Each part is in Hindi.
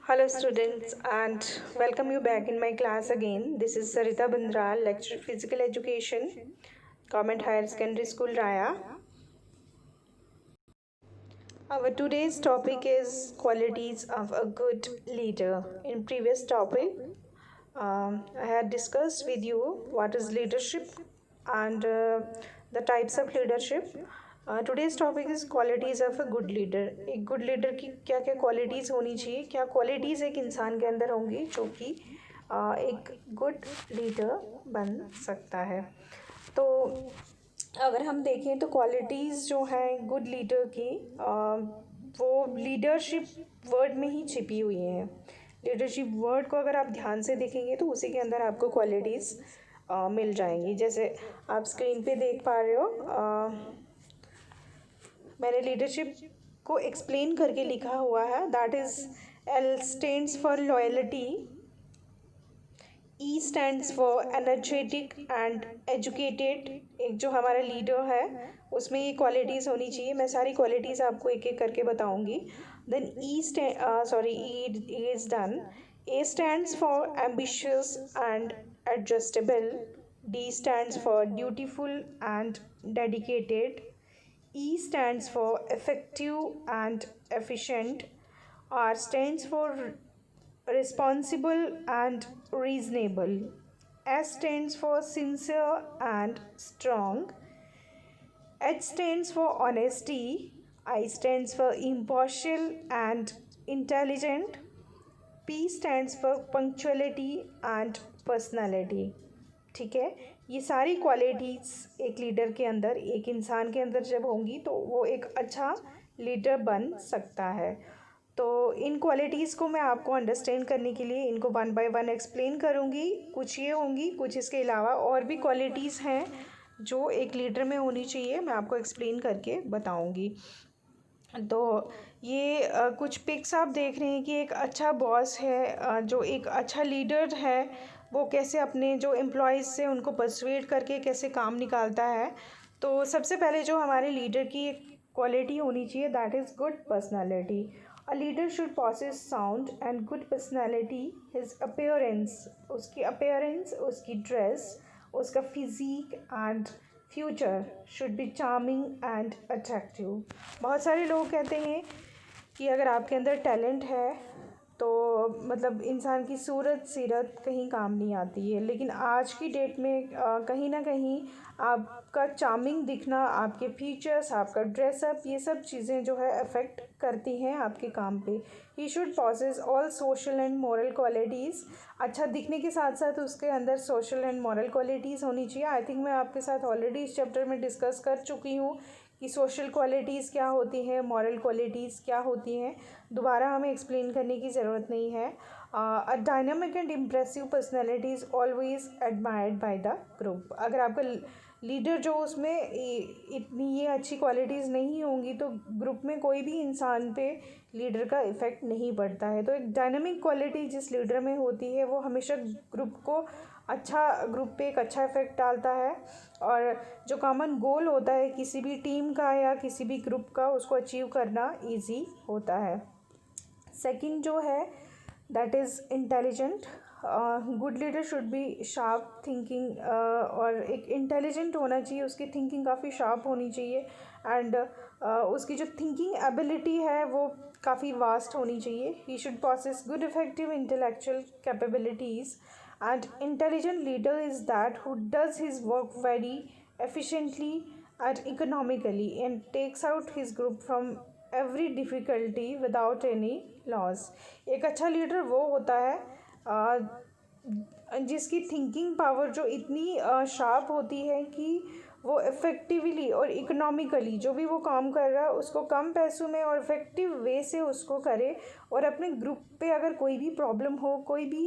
Hello students and welcome you back in my class again. This is Sarita Bandral, lecturer physical education, Government Higher Secondary School Raya. Our today's topic is qualities of a good leader. In previous topic, I had discussed with you what is leadership and the types of leadership. Today's topic is qualities of a good leader. एक good leader की क्या क्या qualities होनी चाहिए, क्या qualities एक इंसान के अंदर होंगी जो कि एक good leader बन सकता है. तो अगर हम देखें तो क्वालिटीज़ जो हैं गुड लीडर की वो लीडरशिप वर्ड में ही छिपी हुई हैं. लीडरशिप वर्ड को अगर आप ध्यान से देखेंगे तो उसी के अंदर आपको क्वालिटीज़ मिल जाएंगी. जैसे आप स्क्रीन पे देख पा रहे हो, मैंने लीडरशिप को एक्सप्लेन करके लिखा हुआ है. That is L stands for loyalty, E stands for energetic and educated. एक जो हमारा लीडर है उसमें ये क्वालिटीज़ होनी चाहिए. मैं सारी क्वालिटीज़ आपको एक एक करके बताऊंगी. Then E is done. A stands for ambitious and adjustable. D stands for dutiful and dedicated. E stands for effective and efficient. R stands for responsible and reasonable. S stands for sincere and strong. H stands for honesty. I stands for impartial and intelligent. P stands for punctuality and personality. ठीक है, ये सारी क्वालिटीज़ एक लीडर के अंदर, एक इंसान के अंदर जब होंगी तो वो एक अच्छा लीडर बन सकता है. तो इन क्वालिटीज़ को मैं आपको अंडरस्टैंड करने के लिए इनको वन बाय वन एक्सप्लेन करूँगी. कुछ ये होंगी, कुछ इसके अलावा और भी क्वालिटीज़ हैं जो एक लीडर में होनी चाहिए. मैं आपको एक्सप्लेन करके बताऊँगी. तो ये कुछ पिक्स आप देख रहे हैं कि एक अच्छा बॉस है, जो एक अच्छा लीडर है वो कैसे अपने जो एम्प्लॉयज़ से उनको पर्सुएड करके कैसे काम निकालता है. तो सबसे पहले जो हमारे लीडर की एक क्वालिटी होनी चाहिए that is good personality. A leader should possesses sound and good personality. His appearance, उसकी अपीयरेंस, उसकी ड्रेस, उसका physique and future should be charming and attractive. बहुत सारे लोग कहते हैं कि अगर आपके अंदर टैलेंट है तो मतलब इंसान की सूरत सीरत कहीं काम नहीं आती है. लेकिन आज की डेट में कहीं ना कहीं आपका चार्मिंग दिखना, आपके फीचर्स, आपका ड्रेसअप, ये सब चीज़ें जो है अफेक्ट करती हैं आपके काम पे. ही should possesses all social and moral qualities. अच्छा दिखने के साथ साथ उसके अंदर सोशल एंड मॉरल क्वालिटीज़ होनी चाहिए. आई थिंक मैं आपके साथ ऑलरेडी इस चैप्टर में डिस्कस कर चुकी हूँ कि सोशल क्वालिटीज़ क्या होती हैं, मॉरल क्वालिटीज़ क्या होती हैं. दोबारा हमें एक्सप्लेन करने की ज़रूरत नहीं है. A dynamic and impressive personality is always admired by the group. अगर आपका लीडर जो उसमें इतनी ये अच्छी क्वालिटीज़ नहीं होंगी तो ग्रुप में कोई भी इंसान पे लीडर का इफ़ेक्ट नहीं पड़ता है. तो एक डायनामिक क्वालिटी जिस लीडर में होती है वो हमेशा ग्रुप पे एक अच्छा इफ़ेक्ट डालता है. और जो कॉमन गोल होता है किसी भी टीम का या किसी भी ग्रुप का, उसको अचीव करना ईजी होता है. सेकंड जो है that is intelligent. Good leader should B sharp thinking, और एक इंटेलिजेंट होना चाहिए. उसकी थिंकिंग काफ़ी शार्प होनी चाहिए एंड उसकी जो थिंकिंग एबिलिटी है वो काफ़ी वास्ट होनी चाहिए. He should possess good effective intellectual capabilities. And intelligent leader is that who does his work very efficiently and economically and takes out his group from every difficulty without any loss. एक अच्छा लीडर वो होता है जिसकी थिंकिंग पावर जो इतनी शार्प होती है कि वो इफ़ेक्टिवली और इकोनॉमिकली जो भी वो काम कर रहा है उसको कम पैसों में और इफ़ेक्टिव वे से उसको करे. और अपने ग्रुप पे अगर कोई भी प्रॉब्लम हो, कोई भी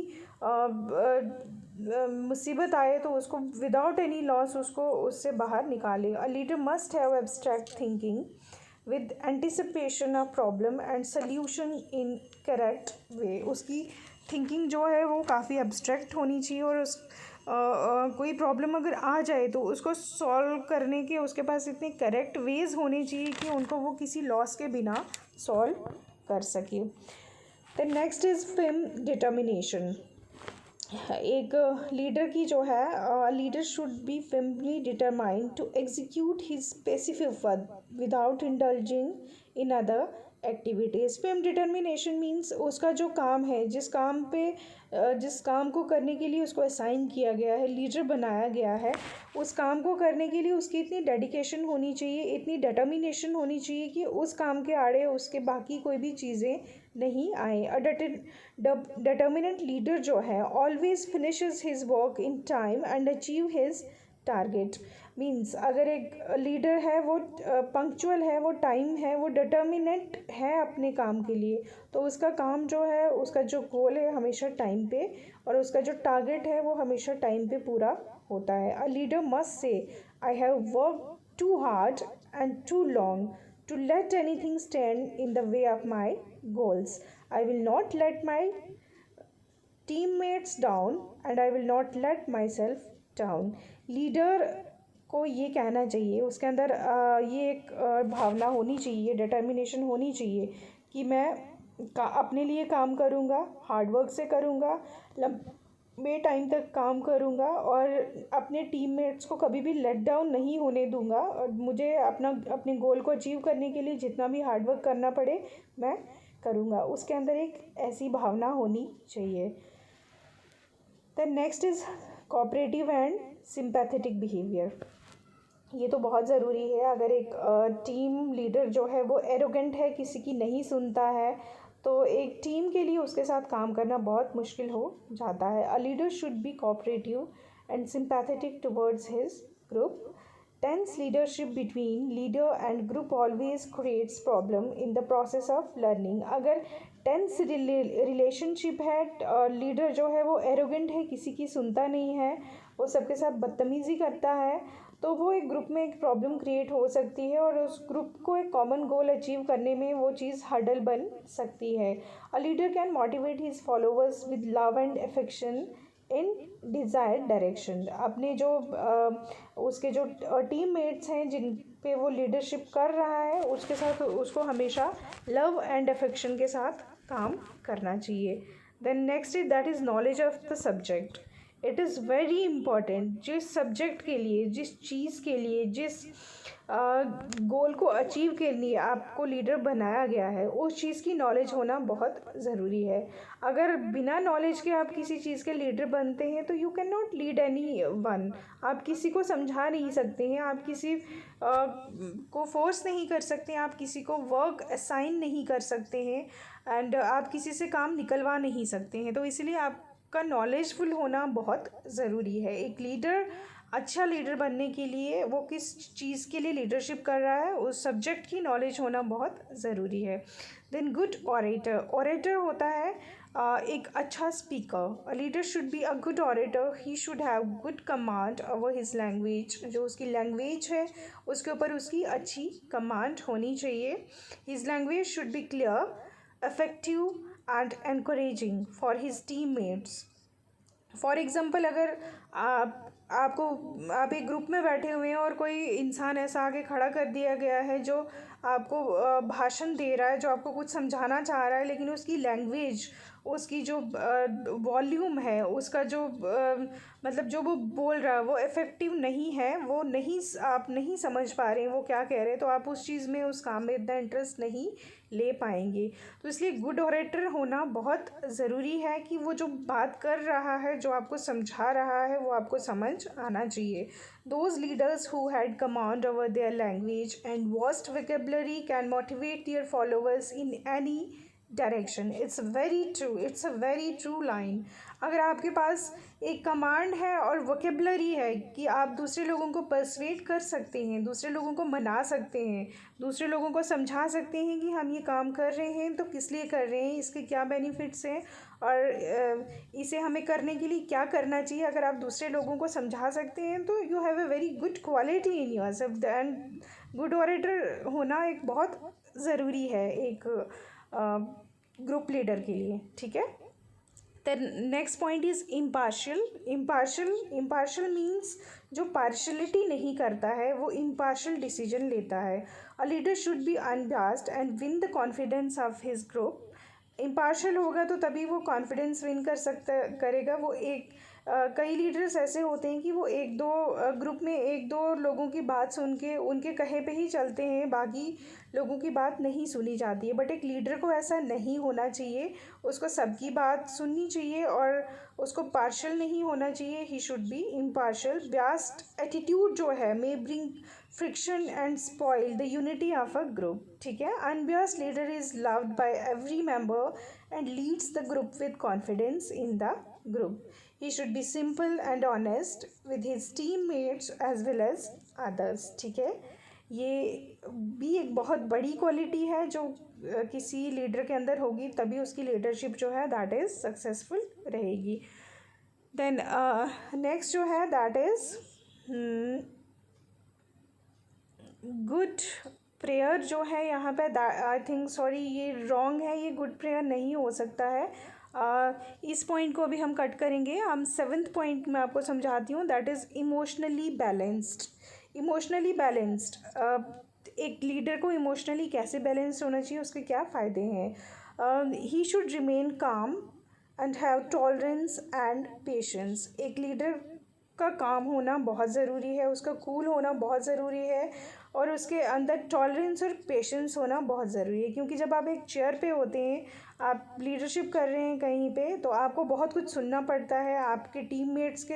मुसीबत आए तो उसको विदाउट एनी लॉस उसको उससे बाहर निकाले. अ leader must have abstract thinking with anticipation of problem and solution in correct way. उसकी थिंकिंग जो है वो काफ़ी एब्स्ट्रैक्ट होनी चाहिए और कोई प्रॉब्लम अगर आ जाए तो उसको सॉल्व करने के उसके पास इतने करेक्ट वेज होने चाहिए कि उनको वो किसी लॉस के बिना सॉल्व कर सके. The next is film determination. एक लीडर की जो है, leader should B firmly determined to execute his specific work without indulging in other activities. Film determination means उसका जो काम है, जिस काम को करने के लिए उसको असाइन किया गया है, लीडर बनाया गया है, उस काम को करने के लिए उसकी इतनी डेडिकेशन होनी चाहिए, इतनी डिटर्मिनेशन होनी चाहिए कि उस काम के आड़े उसके बाकी कोई भी चीज़ें नहीं आए। डिटर्मिनेंट लीडर जो है always finishes his work in time and achieve his target. Means अगर एक लीडर है वो पंक्चुअल है, वो टाइम है, वो डिटर्मिनेंट है अपने काम के लिए, तो उसका काम जो है, उसका जो गोल है हमेशा टाइम पे, और उसका जो टारगेट है वो हमेशा टाइम पे पूरा होता है। A leader must say I have work too hard and too long to let anything stand in the way of my goals. I will not let my teammates down and I will not let myself down. Leader को ये कहना चाहिए, उसके अंदर ये एक भावना होनी चाहिए, डिटर्मिनेशन होनी चाहिए कि मैं अपने लिए काम करूँगा, हार्डवर्क से करूँगा, लंबे टाइम तक काम करूँगा और अपने टीममेट्स को कभी भी लेट डाउन नहीं होने दूँगा, और मुझे अपने गोल को अचीव करने के लिए जितना भी हार्डवर्क करना पड़े मैं करूँगा। उसके अंदर एक ऐसी भावना होनी चाहिए। The next is cooperative and sympathetic behaviour. ये तो बहुत ज़रूरी है। अगर एक टीम लीडर जो है वो एरोगेंट है, किसी की नहीं सुनता है, तो एक टीम के लिए उसके साथ काम करना बहुत मुश्किल हो जाता है। A leader should be cooperative and sympathetic towards his group. Tense leadership between leader and group always creates problem in the process of learning. अगर टेंस रिलेशनशिप है, लीडर जो है वो एरोगेंट है, किसी की सुनता नहीं है, वो सबके साथ बदतमीज़ी करता है, तो वो एक ग्रुप में एक प्रॉब्लम क्रिएट हो सकती है और उस ग्रुप को एक कॉमन गोल अचीव करने में वो चीज़ हर्डल बन सकती है। A leader can motivate his followers with love and affection in desired direction. अपने जो उसके जो टीममेट्स हैं जिन पे वो लीडरशिप कर रहा है, उसके साथ उसको हमेशा लव एंड अफेक्शन के साथ काम करना चाहिए। Then next is that is knowledge of the subject. It is very important, जिस सब्जेक्ट के लिए, जिस चीज़ के लिए, जिस गोल को अचीव के लिए आपको लीडर बनाया गया है, उस चीज़ की नॉलेज होना बहुत ज़रूरी है। अगर बिना नॉलेज के आप किसी चीज़ के लीडर बनते हैं तो you can not lead any one. आप किसी को समझा नहीं सकते हैं, आप किसी को फोर्स नहीं कर सकते हैं, आप किसी को वर्क असाइन नहीं कर सकते हैं, एंड आप किसी से काम निकलवा नहीं सकते हैं। तो इसलिए आपका नॉलेजफुल होना बहुत ज़रूरी है। एक लीडर, अच्छा लीडर बनने के लिए वो किस चीज़ के लिए लीडरशिप कर रहा है, उस सब्जेक्ट की नॉलेज होना बहुत ज़रूरी है। Then good orator. ऑरेटर होता है एक अच्छा speaker. A leader should be a good orator. He should have good command over his language. जो उसकी लैंग्वेज है उसके ऊपर उसकी अच्छी कमांड होनी चाहिए। His language should be clear, effective and encouraging for his teammates. For example, अगर आप एक ग्रुप में बैठे हुए हैं और कोई इंसान ऐसा आगे खड़ा कर दिया गया है जो आपको भाषण दे रहा है, जो आपको कुछ समझाना चाह रहा है, लेकिन उसकी लैंग्वेज, उसकी जो वॉल्यूम है, उसका जो मतलब जो वो बोल रहा है वो इफ़ेक्टिव नहीं है, वो नहीं, आप नहीं समझ पा रहे हैं वो क्या कह रहे हैं, तो आप उस चीज़ में, उस काम में इतना इंटरेस्ट नहीं ले पाएंगे। तो इसलिए गुड ऑरेटर होना बहुत ज़रूरी है कि वो जो बात कर रहा है, जो आपको समझा रहा है, वो आपको समझ आना चाहिए। Those leaders who had command over their language and vast vocabulary can motivate their followers in any direction. It's very true, it's a very true line. अगर आपके पास एक कमांड है और वोकेबलरी है कि आप दूसरे लोगों को पर्सवेट कर सकते हैं, दूसरे लोगों को मना सकते हैं, दूसरे लोगों को समझा सकते हैं कि हम ये काम कर रहे हैं तो किस लिए कर रहे हैं, इसके क्या बेनिफिट्स हैं और इसे हमें करने के लिए क्या करना चाहिए, अगर आप दूसरे लोगों को समझा सकते हैं तो you have a very good quality in yourself. And good orator होना एक बहुत ज़रूरी है एक ग्रुप लीडर के लिए, ठीक है। The next point is impartial. Impartial means जो पार्शलिटी नहीं करता है, वो इम्पार्शियल डिसीजन लेता है। A leader should be unbiased and win the confidence of his group impartial होगा तो तभी वो कॉन्फिडेंस विन करेगा। वो कई लीडर्स ऐसे होते हैं कि वो एक दो ग्रुप में एक दो लोगों की बात सुन के उनके कहे पे ही चलते हैं, बाकी लोगों की बात नहीं सुनी जाती है। बट एक लीडर को ऐसा नहीं होना चाहिए, उसको सबकी बात सुननी चाहिए और उसको पार्शल नहीं होना चाहिए। He should be impartial. Biased attitude जो है may bring friction and spoil the unity of a group. ठीक है, unbiased leader is loved by every member and leads the group with confidence in the group. He should be simple and honest with his teammates as well as others। ठीक है, ये भी एक बहुत बड़ी क्वालिटी है जो किसी लीडर के अंदर होगी, तभी उसकी लीडरशिप जो है दैट इज़ सक्सेसफुल रहेगी। देन नेक्स्ट जो है दैट इज़ गुड प्रेयर जो है यहाँ पे, आई थिंक सॉरी ये रॉन्ग है, ये गुड प्रेयर नहीं हो सकता है। इस पॉइंट को भी हम कट करेंगे। हम 7th पॉइंट में आपको समझाती हूँ, that is emotionally balanced. Emotionally balanced, एक लीडर को इमोशनली कैसे बैलेंस्ड होना चाहिए, उसके क्या फ़ायदे हैं। ही शुड रिमेन काम and have tolerance and patience. एक लीडर का काम होना बहुत ज़रूरी है, उसका कूल होना बहुत ज़रूरी है और उसके अंदर टॉलरेंस और पेशेंस होना बहुत ज़रूरी है। क्योंकि जब आप एक चेयर पे होते हैं, आप लीडरशिप कर रहे हैं कहीं पे, तो आपको बहुत कुछ सुनना पड़ता है। आपके टीममेट्स के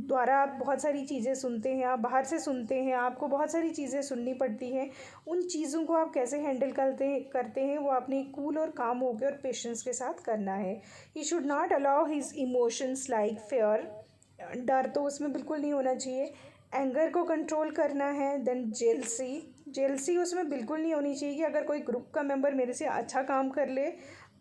द्वारा आप बहुत सारी चीज़ें सुनते हैं, आप बाहर से सुनते हैं, आपको बहुत सारी चीज़ें सुननी पड़ती हैं। उन चीज़ों को आप कैसे हैंडल करते हैं वो आपने कूल और काम होकर और पेशेंस के साथ करना है। He should not allow his emotions like fair, डर तो उसमें बिल्कुल नहीं होना चाहिए। एंगर को कंट्रोल करना है। देन जेलसी उसमें बिल्कुल नहीं होनी चाहिए कि अगर कोई ग्रुप का मेंबर मेरे से अच्छा काम कर ले,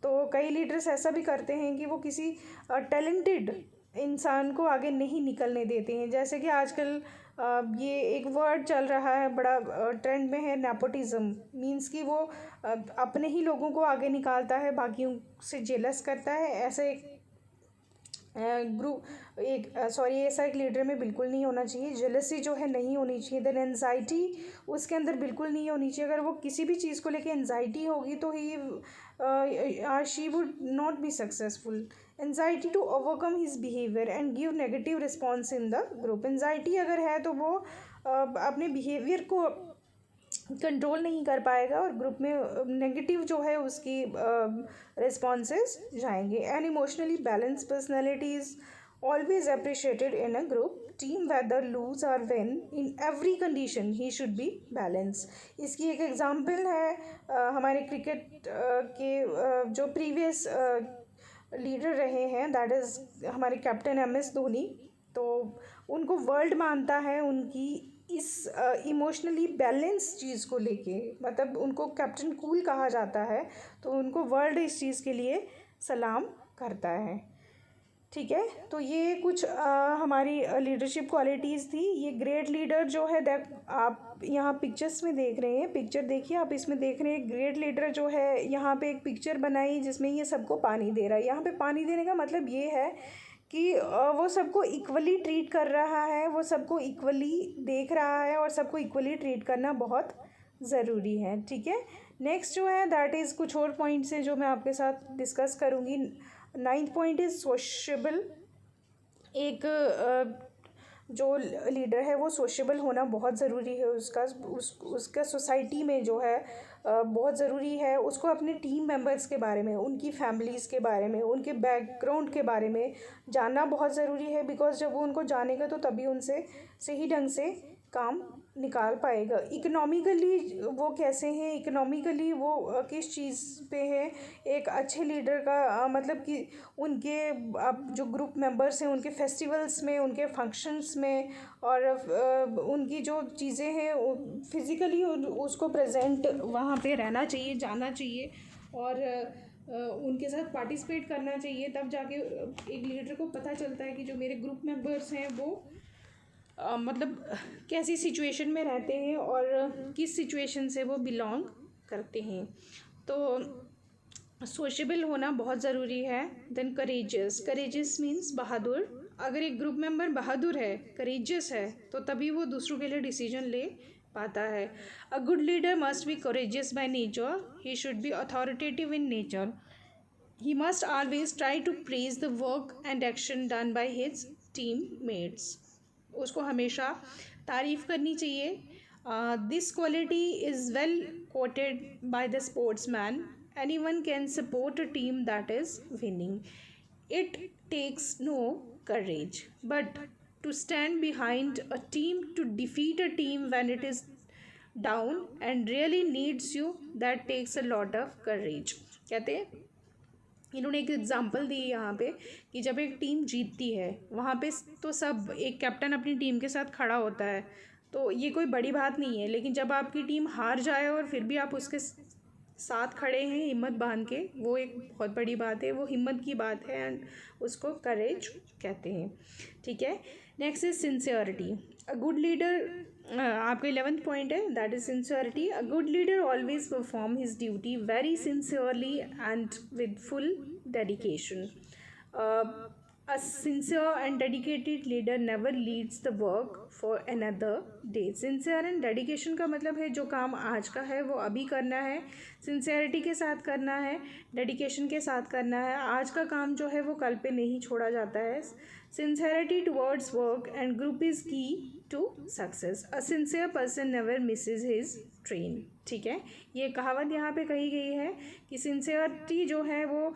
तो कई लीडर्स ऐसा भी करते हैं कि वो किसी टैलेंटेड इंसान को आगे नहीं निकलने देते हैं। जैसे कि आजकल ये एक वर्ड चल रहा है, बड़ा ट्रेंड में है, नेपोटिज्म। मीन्स कि वो अपने ही लोगों को आगे निकालता है, बाकियों से जेलस करता है। ऐसे ऐसा एक लीडर में बिल्कुल नहीं होना चाहिए। जेलसी जो है नहीं होनी चाहिए। देन एंजाइटी उसके अंदर बिल्कुल नहीं होनी चाहिए। अगर वो किसी भी चीज़ को लेके एंजाइटी होगी तो he she would not be successful. Anxiety to overcome his behaviour and give negative response in the group. Anxiety अगर है तो वो अपने बिहेवियर को कंट्रोल नहीं कर पाएगा और ग्रुप में नेगेटिव जो है उसकी रिस्पॉन्सेस जाएंगे। And emotionally balance personality is always appreciated in a group team, whether lose or win, in every condition he should be balance. इसकी एक एग्जांपल है हमारे क्रिकेट के जो प्रीवियस लीडर रहे हैं, दैट इज़ हमारे कैप्टन MS धोनी। तो उनको वर्ल्ड मानता है उनकी इस इमोशनली बैलेंस चीज़ को लेके, मतलब उनको कैप्टन कूल कहा जाता है, तो उनको वर्ल्ड इस चीज़ के लिए सलाम करता है। ठीक है, तो ये कुछ हमारी लीडरशिप क्वालिटीज़ थी। ये ग्रेट लीडर जो है आप यहाँ पिक्चर्स में देख रहे हैं, पिक्चर देखिए आप, इसमें देख रहे हैं ग्रेट लीडर जो है, यहाँ पे एक पिक्चर बनाई जिसमें ये सबको पानी दे रहा है। यहाँ पे पानी देने का मतलब ये है कि वो सबको इक्वली ट्रीट कर रहा है, वो सबको इक्वली देख रहा है और सबको इक्वली ट्रीट करना बहुत ज़रूरी है। ठीक है, नेक्स्ट जो है दैट इज़ कुछ और पॉइंट्स हैं जो मैं आपके साथ डिस्कस करूँगी। 9th point is sociable. एक जो लीडर है वो सोशेबल होना बहुत ज़रूरी है। उसका सोसाइटी में जो है बहुत ज़रूरी है। उसको अपने टीम मेंबर्स के बारे में, उनकी फैमिलीज़ के बारे में, उनके बैकग्राउंड के बारे में जानना बहुत ज़रूरी है। बिकॉज जब वो उनको जानेगा तो तभी उनसे सही ढंग से काम निकाल पाएगा। इकोनॉमिकली वो कैसे हैं, इकोनॉमिकली वो किस चीज़ पे है। एक अच्छे लीडर का मतलब कि उनके अब जो ग्रुप मेंबर्स हैं उनके फेस्टिवल्स में, उनके फंक्शंस में और उनकी जो चीज़ें हैं फिज़िकली उसको प्रेजेंट वहाँ पे रहना चाहिए, जाना चाहिए और उनके साथ पार्टिसिपेट करना चाहिए। तब जाके एक लीडर को पता चलता है कि जो मेरे ग्रुप मेंबर्स हैं वो मतलब कैसी सिचुएशन में रहते हैं और किस सिचुएशन से वो बिलोंग करते हैं। तो सोशेबल होना बहुत ज़रूरी है। देन करेजियस मीन्स बहादुर। अगर एक ग्रुप मेंबर बहादुर है, करेजियस है, तो तभी वो दूसरों के लिए डिसीजन ले पाता है। अ good leader must be courageous by nature, he should B authoritative in nature, he must always try to praise the work and action done by his teammates, उसको हमेशा तारीफ करनी चाहिए। This quality is well quoted by the sportsman, anyone can support a team that is winning, it takes no courage but to stand behind a team to defeat a team when it is down and really needs you, that takes a lot of courage। कहते हैं, इन्होंने एक एग्जांपल दी यहाँ पे कि जब एक टीम जीतती है वहाँ पे तो सब एक कैप्टन अपनी टीम के साथ खड़ा होता है, तो ये कोई बड़ी बात नहीं है। लेकिन जब आपकी टीम हार जाए और फिर भी आप उसके साथ खड़े हैं हिम्मत बांध के, वो एक बहुत बड़ी बात है, वो हिम्मत की बात है एंड उसको करेज कहते हैं। ठीक है, next is sincerity. A good leader, आपका 11th पॉइंट है, that is sincerity. A good leader always perform his duty very sincerely and with full dedication. A sincere and dedicated leader never leads the work for another day। Sincere and dedication का मतलब है जो काम आज का है वो अभी करना है, sincerity के साथ करना है, dedication के साथ करना है। आज का काम जो है वो कल पे नहीं छोड़ा जाता है। Sincerity towards work and group is key to success। A sincere person never misses his train। ठीक है, ये कहावत यहाँ पे कही गई है कि सिंसियरिटी जो है वो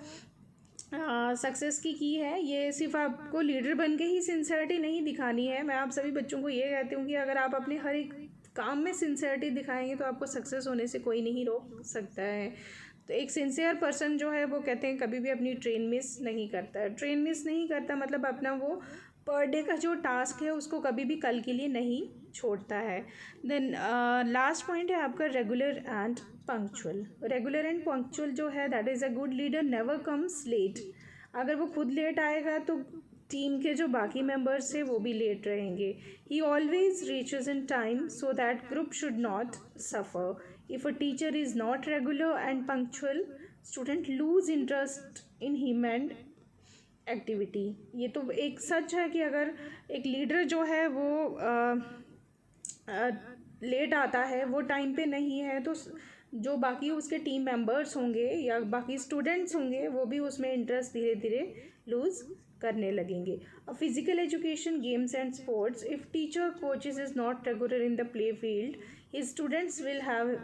सक्सेस की है। ये सिर्फ आपको लीडर बन के ही सिंसियरिटी नहीं दिखानी है। मैं आप सभी बच्चों को ये कहती हूँ कि अगर आप अपने हर एक काम में सिंसियरिटी दिखाएंगे तो आपको सक्सेस होने से कोई नहीं रोक सकता है। तो एक सिंसियर पर्सन जो है वो कहते हैं कभी भी अपनी ट्रेन मिस नहीं करता है। ट्रेन मिस नहीं करता मतलब अपना वो पर डे का जो टास्क है उसको कभी भी कल के लिए नहीं छोड़ता है। देन लास्ट पॉइंट है आपका regular and punctual. Regular and punctual जो है that is a good leader never comes late. अगर वो खुद लेट आएगा तो टीम के जो बाकी मेंबर्स हैं वो भी लेट रहेंगे। ही always reaches in time so that group should not suffer. If a teacher is not regular and punctual, student loose interest in him and activity. ये तो एक सच है कि अगर एक लीडर जो है वो लेट आता है, वो टाइम पे नहीं है, तो जो बाकी उसके टीम मेंबर्स होंगे या बाकी स्टूडेंट्स होंगे वो भी उसमें इंटरेस्ट धीरे धीरे लूज़ करने लगेंगे। Physical education, games and sports, if teacher coaches is not regular in the play field, his students will have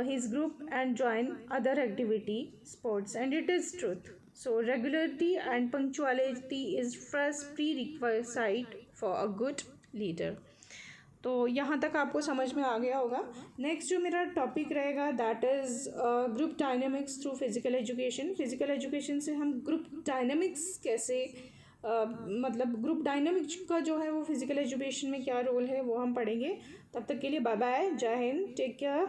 his group and join other activity sports and it is truth। So regularity and punctuality is first prerequisite for a good leader। तो यहाँ तक आपको समझ में आ गया होगा। नेक्स्ट जो मेरा टॉपिक रहेगा that is group dynamics through physical education. Physical education से हम ग्रुप डायनामिक्स कैसे मतलब ग्रुप डायनामिक्स का जो है वो फिज़िकल एजुकेशन में क्या रोल है वो हम पढ़ेंगे। तब तक के लिए बाय बाय, जय हिंद, टेक केयर।